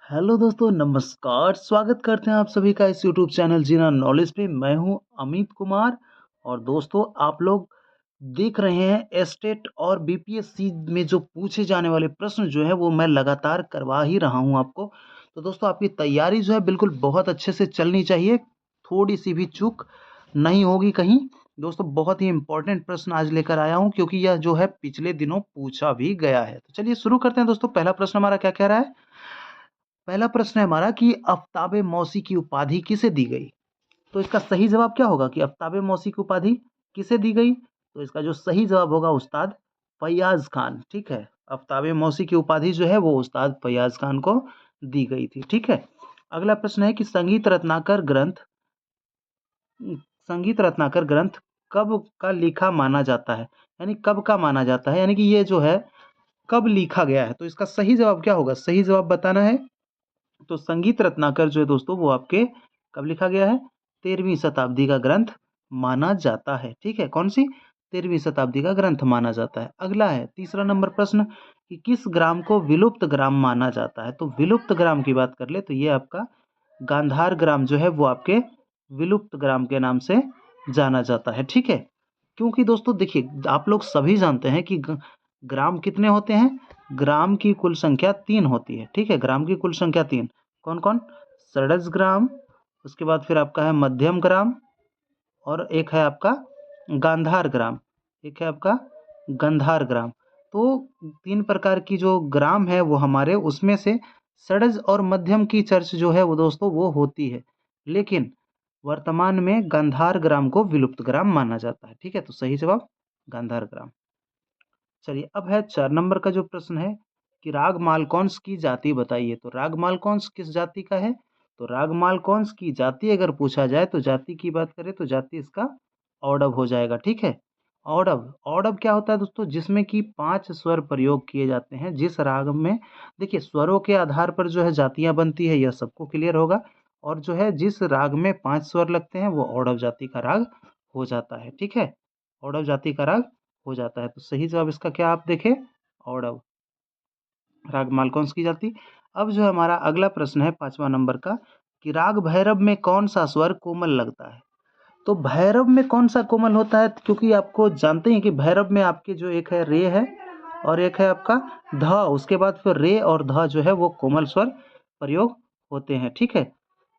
Hello दोस्तों, नमस्कार। स्वागत करते हैं आप सभी का इस यूट्यूब चैनल जीना नॉलेज पे। मैं हूं अमित कुमार। और दोस्तों, आप लोग देख रहे हैं एस्टेट और बीपीएससी में जो पूछे जाने वाले प्रश्न जो है वो मैं लगातार करवा ही रहा हूं आपको। तो दोस्तों, आपकी तैयारी जो है बिल्कुल बहुत अच्छे से चलनी चाहिए। थोड़ी सी भी चूक नहीं होगी कहीं। दोस्तों, बहुत ही इंपॉर्टेंट प्रश्न आज लेकर आया हूं, क्योंकि यह जो है पिछले दिनों पूछा भी गया है। तो चलिए शुरू करते हैं दोस्तों। पहला प्रश्न हमारा क्या कह रहा है? पहला प्रश्न है हमारा कि आफ्ताबे मौसी की उपाधि किसे दी गई? तो इसका सही जवाब क्या होगा कि आफ्ताबे मौसी की उपाधि किसे दी गई? तो इसका जो सही जवाब होगा उस्ताद फैयाज खान। ठीक है, आफ्ताबे मौसी की उपाधि जो है वो उस्ताद फैयाज खान को दी गई थी। ठीक है। अगला प्रश्न है कि संगीत रत्नाकर ग्रंथ कब का लिखा माना जाता है? यानी कब का माना जाता है, यानी कि ये जो है कब लिखा गया है? तो इसका सही जवाब क्या होगा? सही जवाब बताना है। तो संगीत रत्नाकर जो है दोस्तों वो आपके कब लिखा गया है? 13वीं शताब्दी का ग्रंथ माना जाता है। ठीक है, कौन सी? 13वीं शताब्दी का ग्रंथ माना जाता है। अगला है तीसरा नंबर प्रश्न कि किस ग्राम को विलुप्त ग्राम माना जाता है? तो विलुप्त ग्राम की बात कर ले तो ये आपका गांधार ग्राम जो है वो आपके विलुप्त ग्राम के नाम से जाना जाता है। ठीक है, क्योंकि दोस्तों देखिए, आप लोग सभी जानते हैं कि ग्राम कितने होते हैं? ग्राम की कुल संख्या 3 होती है। ठीक है, ग्राम की कुल संख्या 3। कौन कौन? षड्ज ग्राम, उसके बाद फिर आपका है मध्यम ग्राम, और एक है आपका गांधार ग्राम, एक है आपका गंधार ग्राम। तो 3 प्रकार की जो ग्राम है वो हमारे उसमें से षड्ज और मध्यम की चर्च जो है वो दोस्तों वो होती है। लेकिन वर्तमान में गांधार ग्राम को विलुप्त ग्राम माना जाता है। ठीक है, तो सही जवाब गांधार ग्राम। चलिए, अब है 4 नंबर का जो प्रश्न है कि राग मालकौंस की जाति बताइए। तो राग मालकौंस किस जाति का है? तो राग मालकौंस की जाति अगर पूछा जाए तो जाति की बात करें तो जाति इसका औडव हो जाएगा। ठीक है, औडव। औडव क्या होता है दोस्तों? जिसमें कि 5 स्वर प्रयोग किए जाते हैं जिस राग में। देखिए, स्वरों के आधार पर जो है जातियां बनती है, यह सबको क्लियर होगा। और जो है जिस राग में 5 स्वर लगते हैं वो औडव जाति का राग हो जाता है। ठीक है, औडव जाति का राग हो जाता है। तो सही जवाब इसका क्या आप देखें? औडव, राग मालकौंस की जाति। अब जो हमारा अगला प्रश्न है 5वां नंबर का कि राग भैरव में कौन सा स्वर कोमल लगता है? तो भैरव में कौन सा कोमल होता है? क्योंकि आपको जानते हैं कि भैरव में आपके जो एक है रे है और एक है आपका ध, उसके बाद फिर रे और ध जो है वो कोमल स्वर प्रयोग होते हैं। ठीक है,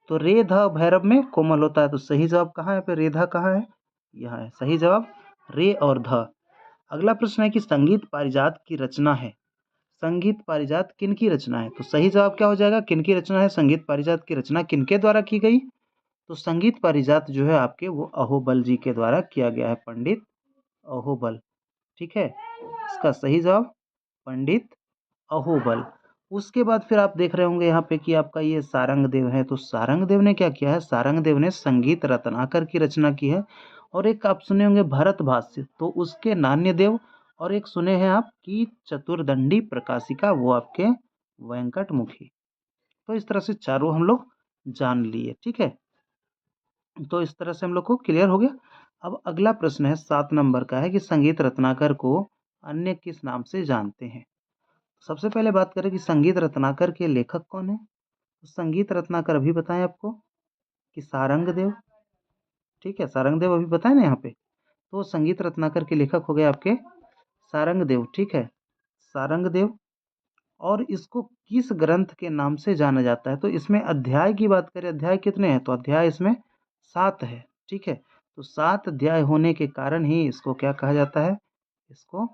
तो रे ध भैरव में कोमल होता है। तो सही जवाब कहाँ है? पे रे ध कहाँ है? यहाँ है सही जवाब, रे और ध। अगला प्रश्न है कि संगीत पारिजात की रचना है। संगीत पारिजात किनकी रचना है? तो सही जवाब क्या हो जाएगा? किनकी रचना है? संगीत पारिजात की रचना किनके द्वारा की गई? तो संगीत पारिजात जो है आपके वो अहोबल जी के द्वारा किया गया है, पंडित अहोबल। ठीक है, इसका सही जवाब पंडित अहोबल। उसके बाद फिर आप देख रहे होंगे यहाँ पे कि आपका ये सारंगदेव है। तो सारंगदेव ने क्या किया है? सारंगदेव ने संगीत रत्नाकर की रचना की है। और एक आप सुने होंगे भरत भाष्य, तो उसके नान्यदेव। और एक सुने हैं आप कि चतुर्दंडी प्रकाशिका, वो आपके वेंकट मुखी। तो इस तरह से चारों हम लोग जान लिए। ठीक है, तो इस तरह से हम लोग को क्लियर हो गया। अब अगला प्रश्न है 7 नंबर का है कि संगीत रत्नाकर को अन्य किस नाम से जानते हैं? सबसे पहले बात करें कि संगीत रत्नाकर के लेखक कौन है। तो संगीत रत्नाकर अभी बताएं आपको कि सारंगदेव। ठीक है, सारंगदेव अभी बताए ना यहाँ पे। तो संगीत रत्नाकर के लेखक हो गए आपके सारंगदेव। ठीक है, सारंगदेव। और इसको किस ग्रंथ के नाम से जाना जाता है? तो इसमें अध्याय की बात करें, अध्याय कितने हैं? तो अध्याय इसमें 7 है। ठीक है, तो 7 अध्याय होने के कारण ही इसको क्या कहा जाता है? इसको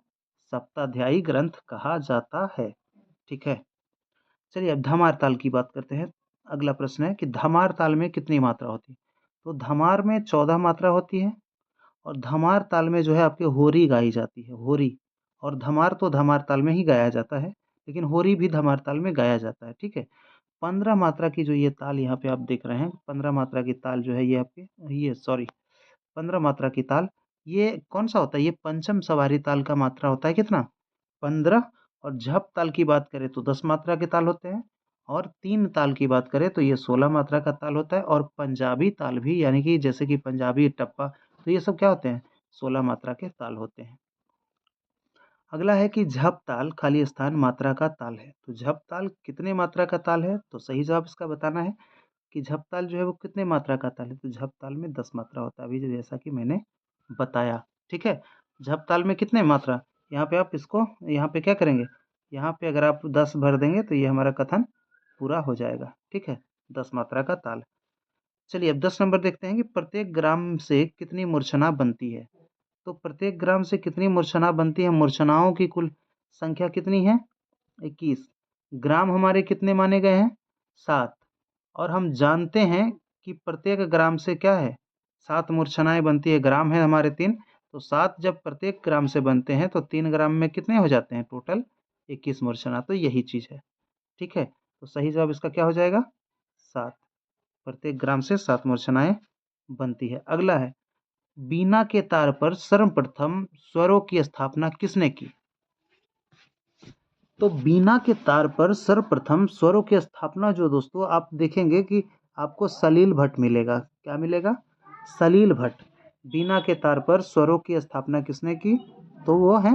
सप्ताध्यायी ग्रंथ कहा जाता है। ठीक है, चलिए अब धमार ताल की बात करते हैं। अगला प्रश्न है कि धमार ताल में कितनी मात्रा होती है? तो धमार में 14 मात्रा होती है। और धमार ताल में जो है आपके होरी गाई जाती है, होरी। और धमार तो धमार ताल में ही गाया जाता है, लेकिन होरी भी धमार ताल में गाया जाता है। ठीक है, 15 मात्रा की जो ये ताल यहाँ पे आप देख रहे हैं, 15 मात्रा की ताल जो है ये आपके, ये सॉरी, 15 मात्रा की ताल, ये कौन सा होता है? ये पंचम सवारी ताल का मात्रा होता है कितना? 15। और झप ताल की बात करें तो 10 मात्रा के ताल होते हैं। और 3 ताल की बात करें तो ये 16 मात्रा का ताल होता है। और पंजाबी ताल भी, यानी कि जैसे कि पंजाबी टप्पा, तो ये सब क्या होते हैं? 16 मात्रा के ताल होते हैं। अगला है कि झप ताल खाली स्थान मात्रा का ताल है। तो झप ताल कितने मात्रा का ताल है? तो सही जवाब इसका बताना है कि झप ताल जो है वो कितने मात्रा का ताल है। तो झप ताल में 10 मात्रा होता है, अभी जैसा कि मैंने बताया। ठीक है, झप ताल में कितने मात्रा, यहाँ पे आप इसको यहाँ पे क्या करेंगे, यहाँ पे अगर आप 10 भर देंगे तो ये हमारा कथन पूरा हो जाएगा। ठीक है, 10 मात्रा का ताल। चलिए अब 10 नंबर देखते हैं कि प्रत्येक ग्राम से कितनी मूर्छना बनती है। तो प्रत्येक ग्राम से कितनी मूर्छना बनती है? मूर्छनाओं की कुल संख्या कितनी है? 21। ग्राम हमारे कितने माने गए हैं? 7। और हम जानते हैं कि प्रत्येक ग्राम से क्या है? 7 मूर्छनाएं बनती है। ग्राम है हमारे 3, तो 7 जब प्रत्येक ग्राम से बनते हैं तो 3 ग्राम में कितने हो जाते हैं? टोटल 21 मूर्छना। तो यही चीज़ है। ठीक है, तो सही जवाब इसका क्या हो जाएगा? 7। प्रत्येक ग्राम से 7 मूर्छनाएं बनती है। अगला है, बीना के तार पर सर्वप्रथम स्वरों की स्थापना किसने की? तो बीना के तार पर सर्वप्रथम स्वरों की स्थापना जो दोस्तों आप देखेंगे कि आपको सलील भट्ट मिलेगा। क्या मिलेगा? सलील भट्ट। बीना के तार पर स्वरों की स्थापना किसने की? तो वो है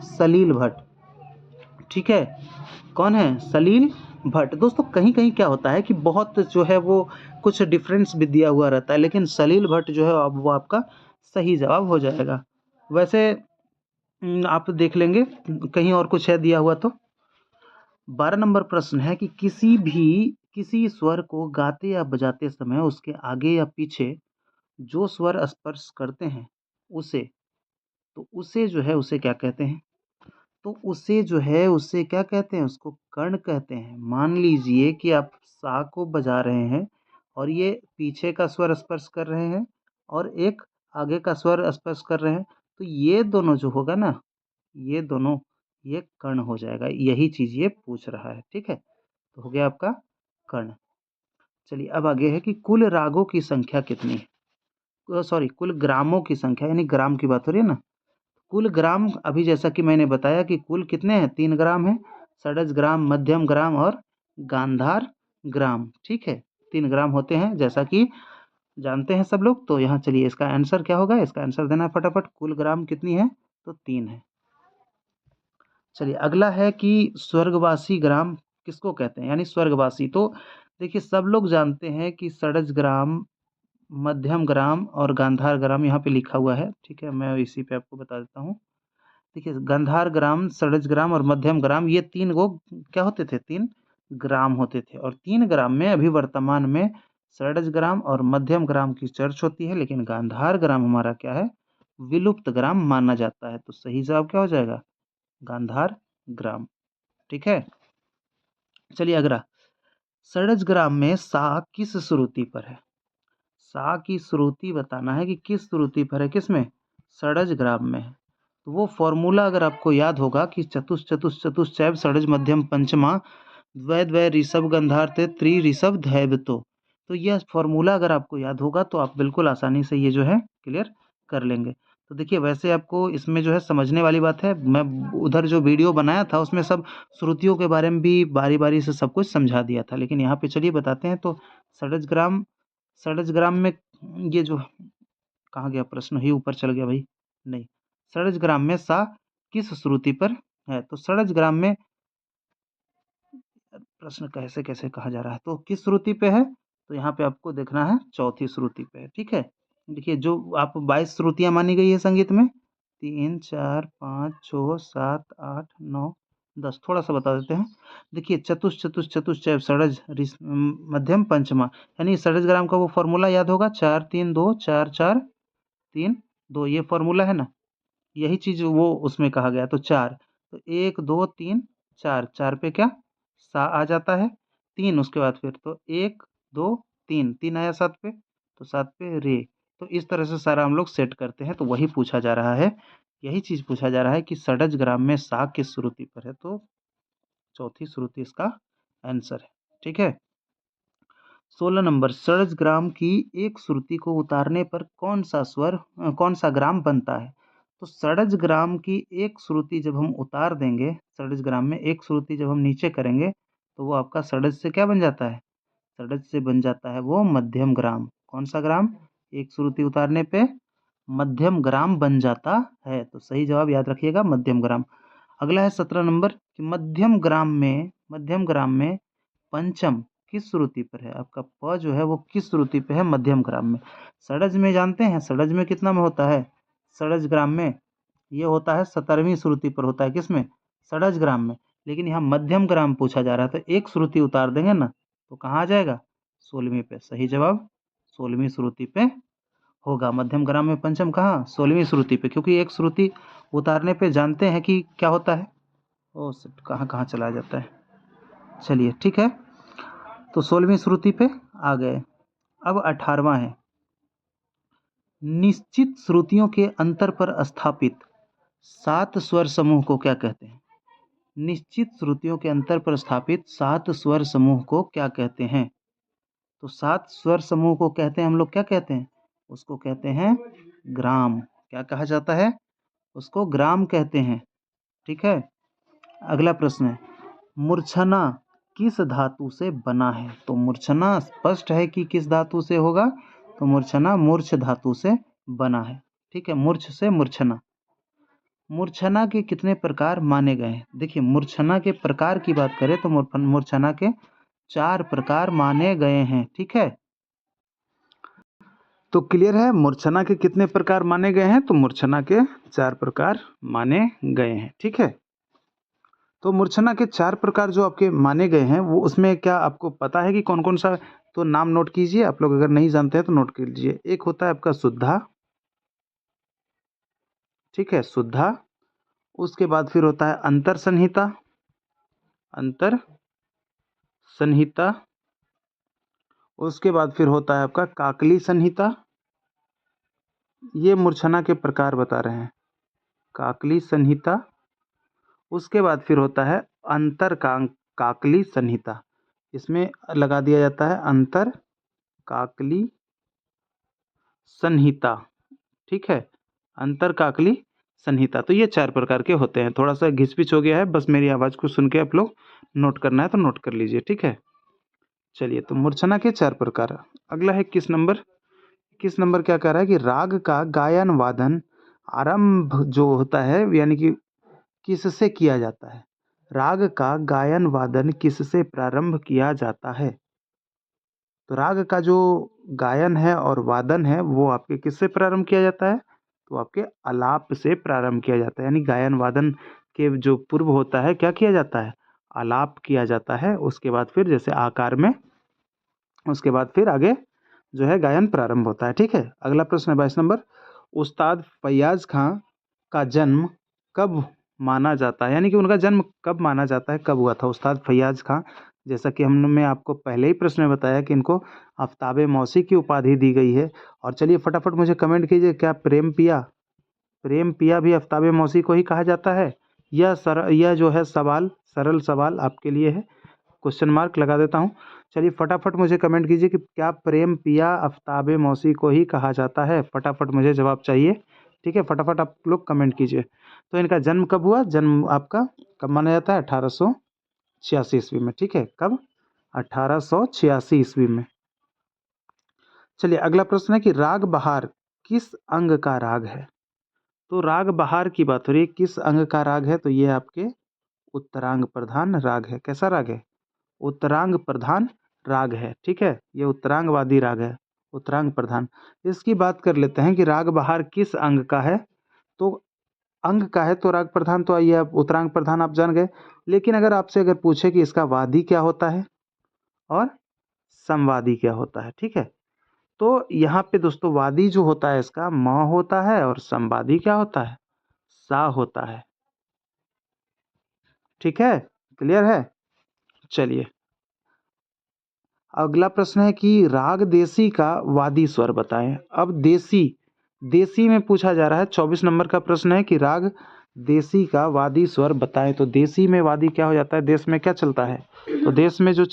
सलील भट्ट। ठीक है, कौन है? सलील भट्ट। दोस्तों कहीं कहीं क्या होता है कि बहुत जो है वो कुछ डिफरेंस भी दिया हुआ रहता है, लेकिन सलील भट्ट जो है अब वो आपका सही जवाब हो जाएगा। वैसे आप देख लेंगे कहीं और कुछ है दिया हुआ तो। 12 नंबर प्रश्न है कि किसी स्वर को गाते या बजाते समय उसके आगे या पीछे जो स्वर स्पर्श करते हैं उसे, तो उसे जो है उसे क्या कहते हैं? तो उसे जो है उसे क्या कहते हैं? उसको कर्ण कहते हैं। मान लीजिए कि आप सा को बजा रहे हैं और ये पीछे का स्वर स्पर्श कर रहे हैं और एक आगे का स्वर स्पर्श कर रहे हैं, तो ये दोनों जो होगा ना, ये दोनों ये कर्ण हो जाएगा। यही चीज़ ये पूछ रहा है। ठीक है, तो हो गया आपका कर्ण। चलिए अब आगे है कि कुल रागों की संख्या कितनी है? सॉरी, कुल ग्रामों की संख्या, यानी ग्राम की बात हो रही है ना। कुल ग्राम अभी जैसा कि मैंने बताया कि कुल कितने हैं? 3 ग्राम हैं। षडज ग्राम, मध्यम ग्राम और गांधार ग्राम। ठीक है, 3 ग्राम होते हैं जैसा कि जानते हैं सब लोग। तो यहाँ चलिए इसका आंसर क्या होगा? इसका आंसर देना है फटाफट। कुल ग्राम कितनी है? तो 3 है। चलिए अगला है कि स्वर्गवासी ग्राम किसको कहते हैं? यानी स्वर्गवासी। तो देखिए सब लोग जानते हैं कि षडज ग्राम, मध्यम ग्राम और गांधार ग्राम यहाँ पे लिखा हुआ है। ठीक है, मैं इसी पे आपको बता देता हूँ। देखिए गांधार ग्राम, षडज ग्राम और मध्यम ग्राम, ये 3 गो क्या होते थे? 3 ग्राम होते थे। और 3 ग्राम में अभी वर्तमान में षडज ग्राम और मध्यम ग्राम की चर्च होती है, लेकिन गांधार ग्राम हमारा क्या है? विलुप्त ग्राम माना जाता है। तो सही जवाब क्या हो जाएगा? गांधार ग्राम। ठीक है, चलिए अगला, षडज ग्राम में सा किस श्रुति पर है? सा की श्रुति बताना है कि किस श्रुति पर है। किस में? षडज ग्राम में है। तो वो फॉर्मूला अगर आपको याद होगा कि चतुष चतुष चतुश्चैव षडज मध्यम पंचमा द्वय द्वय ऋषभ गंधार ते त्रि ऋषभ धैवतो। तो यह फॉर्मूला अगर आपको याद होगा तो आप बिल्कुल आसानी से ये जो है क्लियर कर लेंगे। तो देखिए वैसे आपको इसमें जो है समझने वाली बात है, मैं उधर जो वीडियो बनाया था उसमें सब श्रुतियों के बारे में भी बारी बारी से सब कुछ समझा दिया था, लेकिन यहाँ पे चलिए बताते हैं। तो षडज ग्राम, षडज ग्राम में ये जो कहाँ गया प्रश्न, ही ऊपर चल गया भाई। नहीं, षडज ग्राम में सा किस श्रुति पर है? तो षडज ग्राम में प्रश्न कैसे कैसे कहा जा रहा है, तो किस श्रुति पे है? तो यहाँ पे आपको देखना है चौथी श्रुति पे है। ठीक है, देखिए जो आप 22 श्रुतियां मानी गई है संगीत में, 3 4 5 6 7 8 9 10, थोड़ा सा बता देते हैं। देखिए चतुष चतुष चतुश्चैव षडज मध्यम पंचमा, यानी षडज ग्राम का वो फॉर्मूला याद होगा, 4 3 2 4 4 3 2, ये फॉर्मूला है ना। यही चीज वो उसमें कहा गया। तो 4, तो 1 2 3 4, 4 पे क्या सा आ जाता है, 3 उसके बाद फिर तो 1 2 3, 3 आया 7 पे, तो 7 पे रे। तो इस तरह से सारा हम लोग सेट करते हैं। तो वही पूछा जा रहा है, यही चीज पूछा जा रहा है कि षडज ग्राम में सा किस श्रुति पर है? तो चौथी श्रुति इसका आंसर है। ठीक है, 16 नंबर, षडज ग्राम की एक श्रुति को उतारने पर कौन सा ग्राम बनता है? तो षडज ग्राम की एक श्रुति जब हम उतार देंगे, षडज ग्राम में एक श्रुति जब हम नीचे करेंगे तो वो आपका षडज से क्या बन जाता है? षडज से बन जाता है वो मध्यम ग्राम। कौन सा ग्राम? एक श्रुति उतारने पे मध्यम ग्राम बन जाता है। तो सही जवाब याद रखिएगा, मध्यम ग्राम। अगला है 17 नंबर कि मध्यम ग्राम में पंचम किस श्रुति पर है। आपका प जो है वो किस श्रुति पे है मध्यम ग्राम में। षडज में जानते हैं, षडज में कितना में होता है, षडज ग्राम में ये होता है 17वीं श्रुति पर होता है, किसमें, षडज ग्राम में। लेकिन यहाँ मध्यम ग्राम पूछा जा रहा है तो एक श्रुति उतार देंगे ना तो कहाँ आ जाएगा, 16वीं पे। सही जवाब 16वीं श्रुति पे होगा। मध्यम ग्राम में पंचम कहाँ, 16वीं श्रुति पे, क्योंकि एक श्रुति उतारने पे जानते हैं कि क्या होता है। ओ कहाँ कहाँ चला जाता है। चलिए ठीक है, तो 16वीं श्रुति पे आ गए। अब 18वां है, निश्चित श्रुतियों के अंतर पर स्थापित 7 स्वर समूह को क्या कहते हैं। निश्चित श्रुतियों के अंतर पर स्थापित 7 स्वर समूह को क्या कहते हैं। तो 7 स्वर समूह को कहते हैं हम लोग, क्या कहते हैं उसको, कहते हैं ग्राम। क्या कहा जाता है उसको, ग्राम कहते हैं। ठीक है, अगला प्रश्न है, मूर्छना किस धातु से बना है। तो मूर्छना स्पष्ट है कि किस धातु से होगा, तो मूर्छना मूर्छ धातु से बना है। ठीक है, मूर्छ से मूर्छना। मूर्छना के कितने प्रकार माने गए हैं। देखिए मूर्छना के प्रकार की बात करें तो मूर्छना के 4 प्रकार माने गए हैं। ठीक है, तो क्लियर है, मूर्छना के कितने प्रकार माने गए हैं, तो मूर्छना के 4 प्रकार माने गए हैं। ठीक है, तो मूर्छना के 4 प्रकार जो आपके माने गए हैं वो उसमें क्या आपको पता है कि कौन कौन सा, तो नाम नोट कीजिए आप लोग, अगर नहीं जानते हैं तो नोट कर लीजिए। एक होता है आपका शुद्धा, ठीक है शुद्धा। उसके बाद फिर होता है अंतर संहिता, अंतर संहिता। उसके बाद फिर होता है आपका काकली संहिता। ये मूर्छना के प्रकार बता रहे हैं, काकली संहिता। उसके बाद फिर होता है अंतर काकली संहिता, इसमें लगा दिया जाता है अंतर काकली संहिता। ठीक है, अंतर काकली संहिता। तो ये 4 प्रकार के होते हैं। थोड़ा सा घिसपिच हो गया है, बस मेरी आवाज़ को सुन के आप लोग नोट करना है तो नोट कर लीजिए। ठीक है, चलिए, तो मूर्छना के 4 प्रकार। अगला है किस नंबर, किस नंबर क्या कह रहा है कि राग का गायन वादन आरंभ जो होता है यानी कि किससे किया जाता है। राग का गायन वादन किससे प्रारंभ किया जाता है। तो राग का जो गायन है और वादन है वो आपके किससे प्रारंभ किया जाता है, तो आपके आलाप से प्रारंभ किया जाता है। यानी गायन वादन के जो पूर्व होता है क्या किया जाता है, आलाप किया जाता है। उसके बाद फिर जैसे आकार में, उसके बाद फिर आगे जो है गायन प्रारंभ होता है। ठीक है, अगला प्रश्न है 22 नंबर, उस्ताद फैयाज खां का जन्म कब माना जाता है। यानी कि उनका जन्म कब माना जाता है, कब हुआ था उस्ताद फैयाज खां। जैसा कि हमने आपको पहले ही प्रश्न में बताया कि इनको आफ्ताबे मौसी की उपाधि दी गई है। और चलिए फटाफट मुझे कमेंट कीजिए, क्या प्रेम पिया भी आफ्ताबे मौसी को ही कहा जाता है। यह जो है सवाल, सरल सवाल आपके लिए है, क्वेश्चन मार्क लगा देता हूँ। चलिए फटाफट मुझे कमेंट कीजिए कि क्या प्रेम पिया आफ्ताबे मौसी को ही कहा जाता है। फटाफट मुझे जवाब चाहिए। ठीक है, फटाफट आप लोग कमेंट कीजिए। तो इनका जन्म कब हुआ, जन्म आपका कब माना जाता है, 1886 ईस्वी में। ठीक है, कब, 1886 ईस्वी में। चलिए अगला प्रश्न है कि राग बहार किस अंग का राग है। तो राग बहार की बात हो रही है, किस अंग का राग है, तो ये आपके उत्तरांग प्रधान राग है। कैसा राग है, उत्तरांग प्रधान राग है। ठीक है, ये उत्तरांगवादी राग है, उत्तरांग प्रधान। इसकी बात कर लेते हैं कि राग बहार किस अंग का है। तो अंग का है तो राग प्रधान, तो आइए आप उत्तरांग प्रधान आप जान गए। लेकिन अगर पूछे कि इसका वादी क्या होता है और संवादी क्या होता है, ठीक है, तो यहाँ पे दोस्तों वादी जो होता है इसका म होता है और संवादी क्या होता है, सा होता है। ठीक है, क्लियर है। चलिए अगला प्रश्न है कि राग देसी का वादी स्वर बताएं। अब देसी में पूछा जा रहा है, 24 नंबर का प्रश्न है कि राग देसी का वादी स्वर बताएं। तो देसी में वादी क्या हो जाता है, देश में क्या चलता है, तो देश में जो,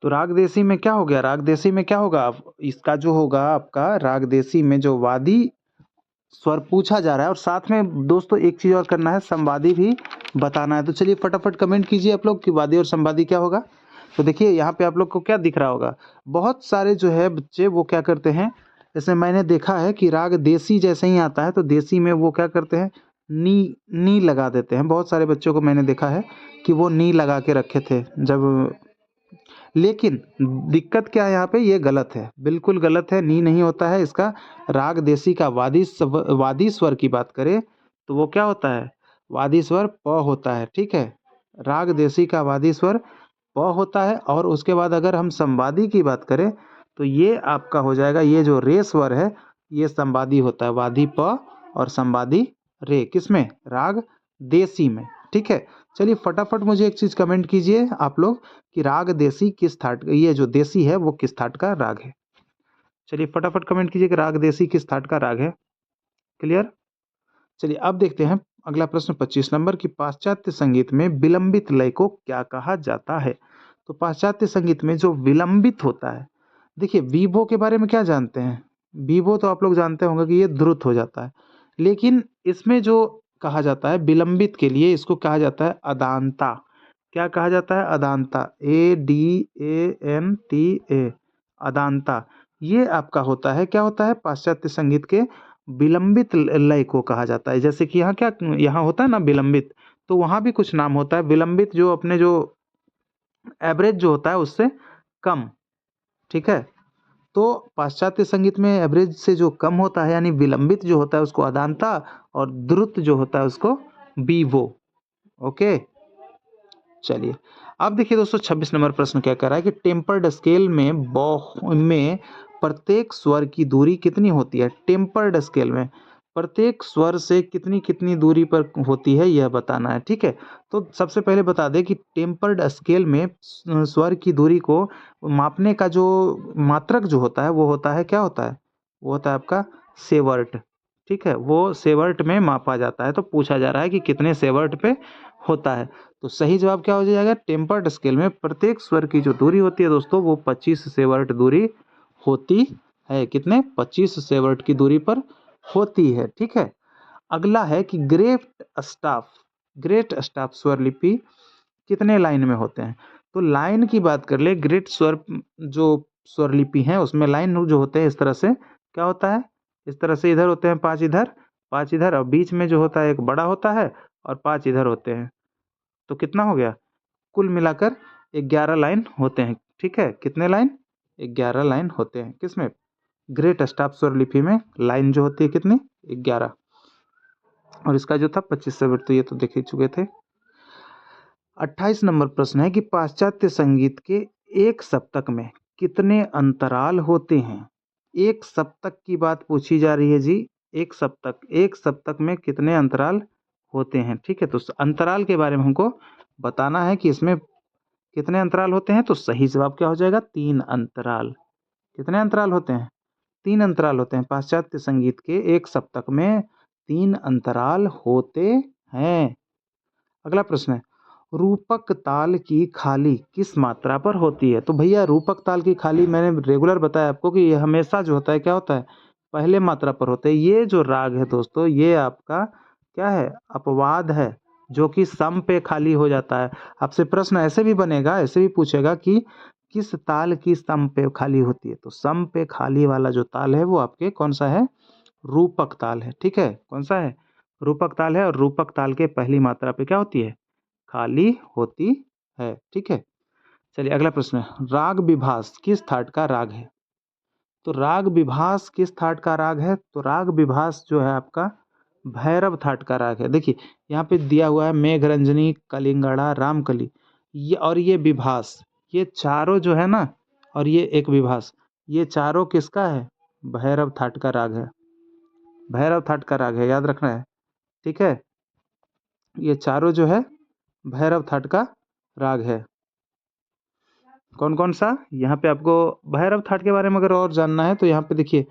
तो राग देसी में क्या हो गया, राग देसी में क्या होगा, इसका जो होगा आपका राग देसी में जो वादी स्वर पूछा जा रहा है। और साथ में दोस्तों एक चीज़ और करना है, संवादी भी बताना है। तो चलिए फटाफट कमेंट कीजिए आप लोग कि वादी और संवादी क्या होगा। तो देखिए यहाँ पे आप लोग को क्या दिख रहा होगा, बहुत सारे जो है बच्चे वो क्या करते हैं, जैसे मैंने देखा है कि राग देसी जैसे ही आता है तो देसी में वो क्या करते हैं, नी लगा देते हैं। बहुत सारे बच्चों को मैंने देखा है कि वो नी लगा के रखे थे जब, लेकिन दिक्कत क्या है यहाँ पे, ये गलत है, बिल्कुल गलत है, नी नहीं होता है इसका। राग देसी का वादी स्वर की बात करें तो वो क्या होता है, वादी स्वर प होता है, ठीक है। राग देसी का वादी स्वर प होता है। और उसके बाद अगर हम संवादी की बात करें तो ये आपका हो जाएगा, ये जो रे स्वर है ये संवादी होता है, वादी प और संवादी रे, किसमें, राग देसी में, ठीक है। चलिए फटाफट मुझे एक चीज कमेंट कीजिए आप लोग कि राग देसी किस थाट, ये जो देसी है वो किस थाट का राग है। चलिए फटाफट कमेंट कीजिए कि राग देसी किस थाट का राग है। क्लियर। चलिए अब देखते हैं अगला प्रश्न 25 नंबर की, पाश्चात्य संगीत में विलंबित लय को क्या कहा जाता है। तो पाश्चात्य संगीत में जो विलंबित होता है, देखिए वीवो के बारे में क्या जानते हैं, वीवो तो आप लोग जानते होंगे कि ये द्रुत हो जाता है, लेकिन इसमें जो कहा जाता है विलंबित के लिए, इसको कहा जाता है अदांता। क्या कहा जाता है, अदांता, ADANTA, अदांता। ये आपका होता है, क्या होता है, पाश्चात्य संगीत के विलंबित लय को कहा जाता है। जैसे कि यहाँ क्या, यहाँ होता है ना विलंबित, तो वहाँ भी कुछ नाम होता है विलंबित, जो अपने जो एवरेज जो होता है उससे कम, ठीक है। तो पाश्चात्य संगीत में एवरेज से जो कम होता है यानी विलंबित जो होता है उसको अदांता, और द्रुत जो होता है उसको बीवो। ओके। चलिए अब देखिए दोस्तों 26 नंबर प्रश्न क्या कह रहा है कि टेम्पर्ड स्केल में प्रत्येक स्वर की दूरी कितनी होती है। टेम्पर्ड स्केल में प्रत्येक स्वर से कितनी कितनी दूरी पर होती है यह बताना है, ठीक है। तो सबसे पहले बता दें कि टेम्पर्ड स्केल में स्वर की दूरी को मापने का जो मात्रक जो होता है वो होता है, क्या होता है, वो होता है आपका सेवर्ट, ठीक है। वो सेवर्ट में मापा जाता है। तो पूछा जा रहा है कि कितने सेवर्ट पे होता है। तो सही जवाब क्या हो जाएगा, टेम्पर्ड स्केल में प्रत्येक स्वर की जो दूरी होती है दोस्तों वो 25 सेवर्ट दूरी होती है। कितने, 25 सेवर्ट की दूरी पर होती है, ठीक है। अगला है कि ग्रेट स्टाफ स्वर लिपि कितने लाइन में होते हैं। तो लाइन की बात कर ले, ग्रेट स्वर जो स्वर लिपि है उसमें लाइन जो होते हैं इस तरह से क्या होता है, इस तरह से इधर होते हैं 5 इधर 5 इधर, और बीच में जो होता है एक बड़ा होता है और 5 इधर होते हैं। तो कितना हो गया, कुल मिलाकर 11 लाइन होते हैं, ठीक है। कितने लाइन, 11 लाइन होते हैं किसमें, ग्रेट स्टाफ स्वर लिपि में लाइन जो होती है कितनी, 11। और इसका जो था 25 से, तो ये तो देख ही चुके थे। 28 नंबर प्रश्न है कि पाश्चात्य संगीत के एक सप्तक में कितने अंतराल होते हैं। एक सप्तक की बात पूछी जा रही है जी। एक सप्तक में कितने अंतराल होते हैं, ठीक है। तो अंतराल के बारे में हमको बताना है कि इसमें कितने अंतराल होते हैं। तो सही जवाब क्या हो जाएगा, 3 अंतराल। कितने अंतराल होते हैं, 3 अंतराल होते हैं। पाश्चात्य संगीत के एक सप्तक में 3 अंतराल होते हैं। अगला प्रश्न है, रूपक ताल की खाली किस मात्रा पर होती है। तो भैया रूपक ताल की खाली मैंने रेगुलर बताया आपको कि ये हमेशा जो होता है क्या होता है, पहले मात्रा पर होते हैं। ये जो राग है दोस्तों ये आपका क्या है, अपवाद है, जो कि सम पे खाली हो जाता है। आपसे प्रश्न ऐसे भी बनेगा, ऐसे भी पूछेगा कि किस ताल की सम पे खाली होती है। तो सम पे खाली वाला जो ताल है वो आपके कौन सा है, रूपक ताल है, ठीक है। कौन सा है, रूपक ताल है। और रूपक ताल के पहली मात्रा पे क्या होती है, खाली होती है, ठीक है। चलिए अगला प्रश्न है, राग विभास किस थाट का राग है। तो राग विभास किस थाट का राग है। तो राग विभास जो है आपका भैरव थाट का राग है। देखिए यहाँ पे दिया हुआ है मेघरंजनी, कलिंगड़ा, रामकली, ये और ये विभास, ये चारों जो है ना, और ये एक विभास, ये चारों किसका है, भैरव थाट का राग है। भैरव थाट का राग है, याद रखना है, ठीक है। ये चारों जो है भैरव थाट का राग है। कौन कौन सा, यहाँ पे आपको भैरव थाट के बारे में अगर और जानना है तो यहाँ पे देखिए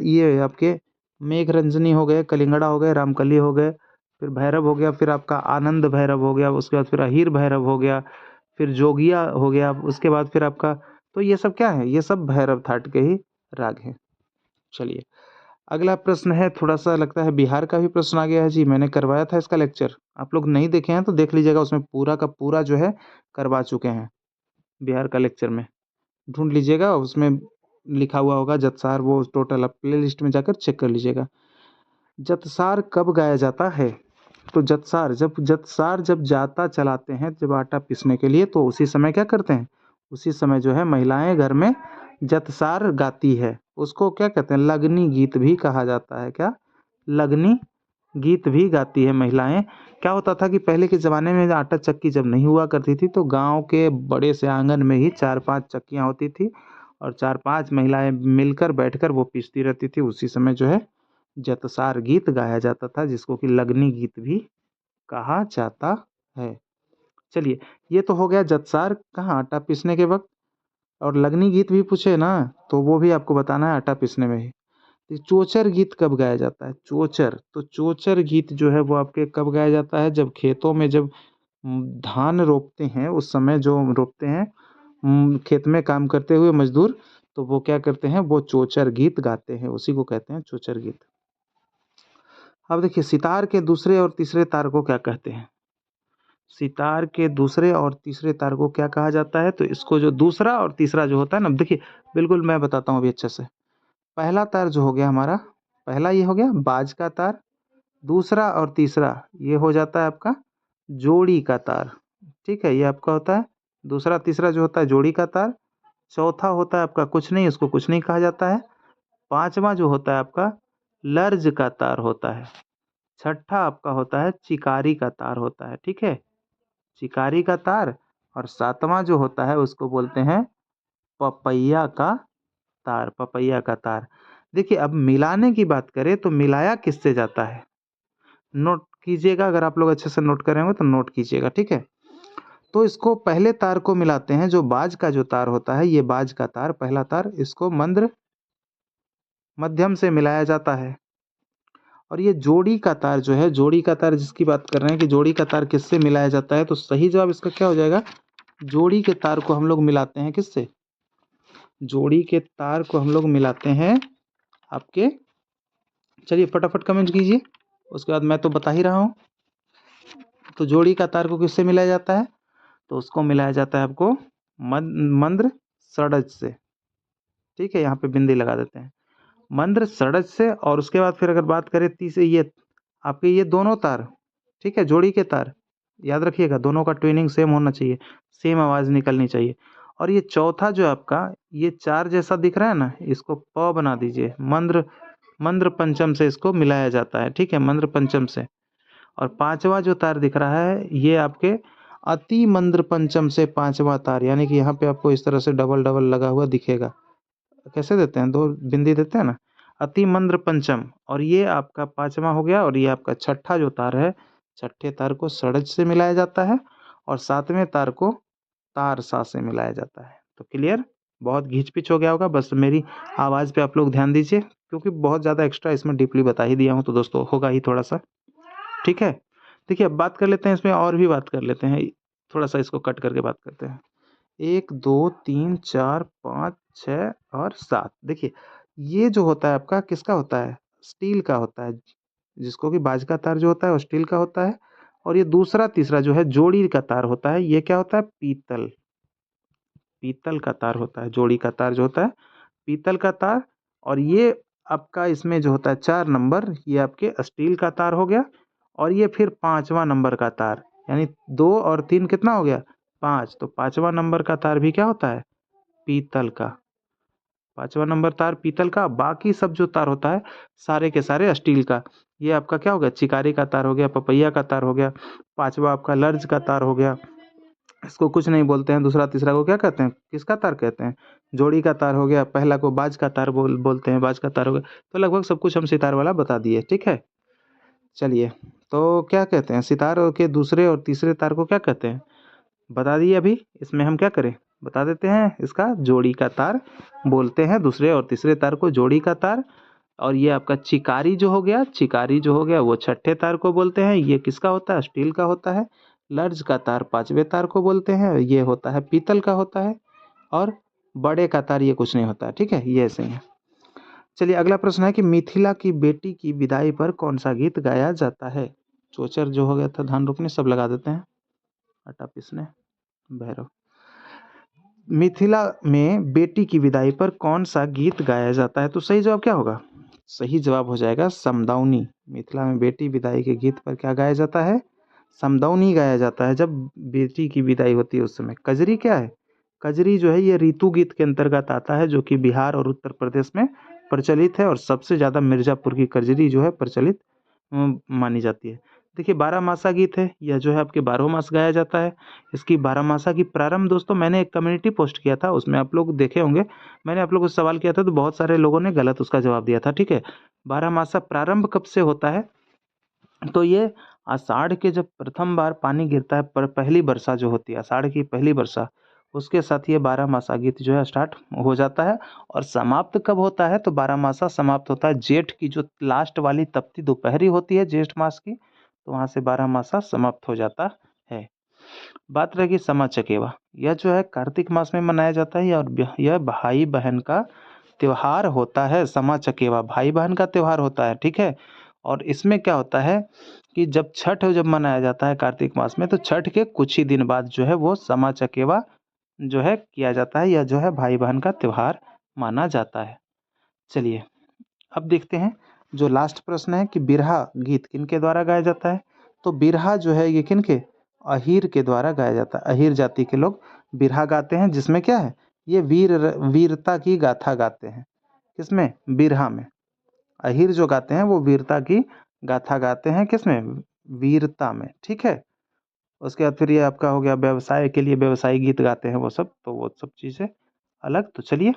ये आपके मेघरंजनी हो गए, कलिंगड़ा हो गए, रामकली हो गए, फिर भैरव हो गया, फिर आपका आनंद भैरव हो गया, उसके बाद फिर अहीर भैरव हो गया, फिर जोगिया हो गया, उसके बाद फिर आपका, तो ये सब क्या है, ये सब भैरव थाट के ही राग हैं। चलिए अगला प्रश्न है, थोड़ा सा लगता है बिहार का भी प्रश्न आ गया है जी। मैंने करवाया था इसका लेक्चर, आप लोग नहीं देखे हैं तो देख लीजिएगा, उसमें पूरा का पूरा जो है करवा चुके हैं बिहार का लेक्चर में, ढूंढ लीजिएगा, उसमें लिखा हुआ होगा जत्सार, वो टोटल आप प्ले लिस्ट में जाकर चेक कर लीजिएगा। जतसार कब गाया जाता है? तो जतसार जब जाता चलाते हैं जब आटा पीसने के लिए, तो उसी समय क्या करते हैं, उसी समय जो है महिलाएं घर में जतसार गाती है। उसको क्या कहते हैं, लगनी गीत भी कहा जाता है। क्या, लगनी गीत भी गाती है महिलाएं। क्या होता था कि पहले के ज़माने में आटा चक्की जब नहीं हुआ करती थी, तो गांव के बड़े से आंगन में ही 4-5 चक्कियां होती थी और 4-5 महिलाएं मिलकर बैठकर वो पीसती रहती थी। उसी समय जो है जतसार गीत गाया जाता था, जिसको कि लगनी गीत भी कहा जाता है। चलिए, ये तो हो गया जतसार कहाँ, आटा पीसने के वक्त। और लगनी गीत भी पूछे ना, तो वो भी आपको बताना है आटा पीसने में ही। तो चोचर गीत कब गाया जाता है? चोचर, तो चोचर गीत जो है वो आपके कब गाया जाता है? जब खेतों में जब धान रोपते हैं, उस समय जो रोपते हैं खेत में काम करते हुए मजदूर, तो वो क्या करते हैं, वो चोचर गीत गाते हैं, उसी को कहते हैं चोचर गीत। अब देखिए, सितार के दूसरे और तीसरे तार को क्या कहते हैं? सितार के दूसरे और तीसरे तार को क्या कहा जाता है? तो इसको जो दूसरा और तीसरा जो होता है ना, देखिए बिल्कुल मैं बताता हूँ अभी अच्छे से। पहला तार जो हो गया हमारा, पहला ये हो गया बाज का तार, दूसरा और तीसरा ये हो जाता है आपका जोड़ी का तार। ठीक है, ये आपका होता है दूसरा तीसरा जो होता है जोड़ी का तार। चौथा होता है आपका कुछ नहीं, इसको कुछ नहीं कहा जाता है। पांचवा जो होता है आपका लर्ज का तार होता है। छठा आपका होता है चिकारी का तार होता है। ठीक है, चिकारी का तार। और सातवां जो होता है उसको बोलते हैं पपैया का तार, पपैया का तार। देखिए, अब मिलाने की बात करें तो मिलाया किससे जाता है, नोट कीजिएगा, अगर आप लोग अच्छे से नोट करेंगे तो नोट कीजिएगा। ठीक है, तो इसको पहले तार को मिलाते हैं, जो बाज का जो तार होता है, ये बाज का तार पहला तार, इसको मंद्र मध्यम से मिलाया जाता है। और ये जोड़ी का तार जो है, जोड़ी का तार जिसकी बात कर रहे हैं कि जोड़ी का तार किससे मिलाया जाता है, तो सही जवाब इसका क्या हो जाएगा, जोड़ी के तार को हम लोग मिलाते हैं किससे, जोड़ी के तार को हम लोग मिलाते हैं आपके, चलिए फटाफट कमेंट कीजिए, उसके बाद मैं तो बता ही रहा हूँ। तो जोड़ी का तार को किससे मिलाया जाता है, तो उसको मिलाया जाता है आपको मंद्र षडज से। ठीक है, यहाँ पे बिंदी लगा देते हैं, मंद्र षडज से। और उसके बाद फिर अगर बात करें तीसरे, ये आपके ये दोनों तार, ठीक है, जोड़ी के तार, याद रखिएगा दोनों का ट्यूनिंग सेम होना चाहिए, सेम आवाज़ निकलनी चाहिए। और ये चौथा जो आपका ये चार जैसा दिख रहा है ना, इसको प बना दीजिए, मंद्र मंद्र पंचम से इसको मिलाया जाता है। ठीक है, मंद्र पंचम से। और पांचवा जो तार दिख रहा है ये आपके अति मंद्र पंचम से पांचवा तार, यानी कि यहाँ पे आपको इस तरह से डबल डबल लगा हुआ दिखेगा। कैसे देते हैं, दो बिंदी देते हैं ना, अति मंद्र पंचम। और ये आपका पांचवा हो गया। और ये आपका छठा जो तार है, छठे तार को षडज से मिलाया जाता है और सातवें तार को तार सा से मिलाया जाता है। तो क्लियर, बहुत घींच पिच हो गया होगा, बस मेरी आवाज़ पे आप लोग ध्यान दीजिए, क्योंकि बहुत ज़्यादा एक्स्ट्रा इसमें डीपली बता ही दिया हूँ, तो दोस्तों होगा ही थोड़ा सा। ठीक है, देखिए अब बात कर लेते हैं इसमें, और भी बात कर लेते हैं, थोड़ा सा इसको कट करके बात करते हैं। 1 2 3 4 5 6 और 7। देखिए, ये जो होता है आपका किसका होता है, स्टील का होता है, जिसको कि बाज का तार जो होता है वो स्टील का होता है। और ये दूसरा तीसरा जो है जोड़ी का तार होता है, ये क्या होता है, पीतल, पीतल का तार होता है। जोड़ी का तार जो होता है पीतल का तार। और ये आपका इसमें जो होता है 4 नंबर, ये आपके स्टील का तार हो गया। और ये फिर पांचवा नंबर का तार, यानी 2 और 3 कितना हो गया, 5। तो पांचवा नंबर का तार भी क्या होता है, पीतल का। पांचवा नंबर तार पीतल का, बाकी सब जो तार होता है सारे के सारे स्टील का। ये आपका क्या हो गया, चिकारी का तार हो गया, पपैया का तार हो गया, पांचवा आपका लर्ज का तार हो गया, इसको कुछ नहीं बोलते हैं। दूसरा तीसरा को क्या कहते हैं, किसका तार कहते हैं, जोड़ी का तार हो गया। पहला को बाज का तार बोलते हैं, बाज का तार हो गया। तो लगभग सब कुछ हम सितार वाला बता दिए। ठीक है, चलिए, तो क्या कहते हैं सितार के दूसरे और तीसरे तार को क्या कहते हैं, बता दिए अभी। इसमें हम क्या करें, बता देते हैं, इसका जोड़ी का तार बोलते हैं, दूसरे और तीसरे तार को जोड़ी का तार। और ये आपका चिकारी जो हो गया, चिकारी जो हो गया वो छठे तार को बोलते हैं, ये किसका होता है, स्टील का होता है। लर्ज का तार पांचवें तार को बोलते हैं, ये होता है पीतल का होता है। और बड़े का तार ये कुछ नहीं होता है। ठीक है, ये ऐसे ही है। चलिए, अगला प्रश्न है कि मिथिला की बेटी की विदाई पर कौन सा गीत गाया जाता है। चोचर जो हो गया था, धान रोपने सब लगा देते हैं, आटा पीसने, भैरव। मिथिला में बेटी की विदाई पर कौन सा गीत गाया जाता है, तो सही जवाब क्या होगा, सही जवाब हो जाएगा समदाउनी। मिथिला में बेटी विदाई के गीत पर क्या गाया जाता है? समदाउनी गाया जाता है। जब बेटी की विदाई होती है उस समय। कजरी क्या है? कजरी जो है ये ऋतु गीत के अंतर्गत आता है, जो कि बिहार और उत्तर प्रदेश में प्रचलित है, और सबसे ज़्यादा मिर्जापुर की कजरी जो है प्रचलित मानी जाती है। देखिए बारहमासा गीत है, यह जो है आपके 12 मास गाया जाता है। इसकी बारहमासा की प्रारंभ दोस्तों मैंने एक कम्युनिटी पोस्ट किया था, उसमें आप लोग देखे होंगे। मैंने आप लोगों को सवाल किया था तो बहुत सारे लोगों ने गलत उसका जवाब दिया था, ठीक है। बारहमासा प्रारंभ कब से होता है? तो ये आषाढ़ के जब प्रथम बार पानी गिरता है, पर पहली वर्षा जो होती है, आषाढ़ की पहली वर्षा, उसके साथ ये बारहमासा गीत जो है स्टार्ट हो जाता है। और समाप्त कब होता है? तो बारहमासा समाप्त होता है जेठ की जो लास्ट वाली तपती दोपहरी होती है जेठ मास की, तो वहाँ से बारहमासा समाप्त हो जाता है। बात रहेगी समा चकेवा। यह जो है कार्तिक मास में मनाया जाता है, और यह भाई बहन का त्योहार होता है। समा चकेवा भाई बहन का त्योहार होता है, ठीक है। और इसमें क्या होता है कि जब छठ जब मनाया जाता है कार्तिक मास में, तो छठ के कुछ ही दिन बाद जो है वो समा चकेवा जो है किया जाता है। यह जो है भाई बहन का त्योहार माना जाता है। चलिए अब देखते हैं जो लास्ट प्रश्न है कि बिरहा गीत किनके द्वारा गाया जाता है? तो बिरहा जो है ये किनके? अहीर के द्वारा गाया जाता है। अहीर जाति के लोग बिरहा गाते हैं, जिसमें क्या है, ये वीरता की गाथा गाते हैं। किसमें? बिरहा में। अहीर जो गाते हैं वो वीरता की गाथा गाते हैं। किसमें? वीरता में, ठीक है। उसके बाद फिर ये आपका हो गया व्यवसाय के लिए व्यवसायी गीत गाते हैं वो सब, तो वो सब चीज़ें अलग। तो चलिए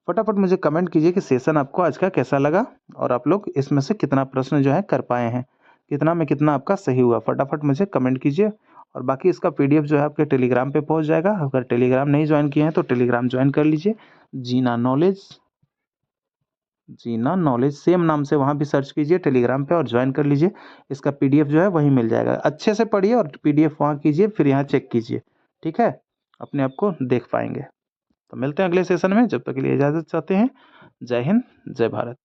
फटाफट मुझे कमेंट कीजिए कि सेशन आपको आज का कैसा लगा, और आप लोग इसमें से कितना प्रश्न जो है कर पाए हैं, कितना में कितना आपका सही हुआ। फटाफट मुझे कमेंट कीजिए। और बाकी इसका पीडीएफ जो है आपके टेलीग्राम पे पहुंच जाएगा। अगर टेलीग्राम नहीं ज्वाइन किए हैं तो टेलीग्राम ज्वाइन कर लीजिए। जीना नॉलेज, जीना नॉलेज सेम नाम से वहाँ भी सर्च कीजिए टेलीग्राम पे और ज्वाइन कर लीजिए। इसका पीडीएफ जो है वहीं मिल जाएगा। अच्छे से पढ़िए और पीडीएफ वहाँ कीजिए, फिर यहाँ चेक कीजिए, ठीक है। अपने आप को देख पाएंगे। तो मिलते हैं अगले सेशन में, जब तक के लिए इजाज़त चाहते हैं। जय हिंद, जय भारत।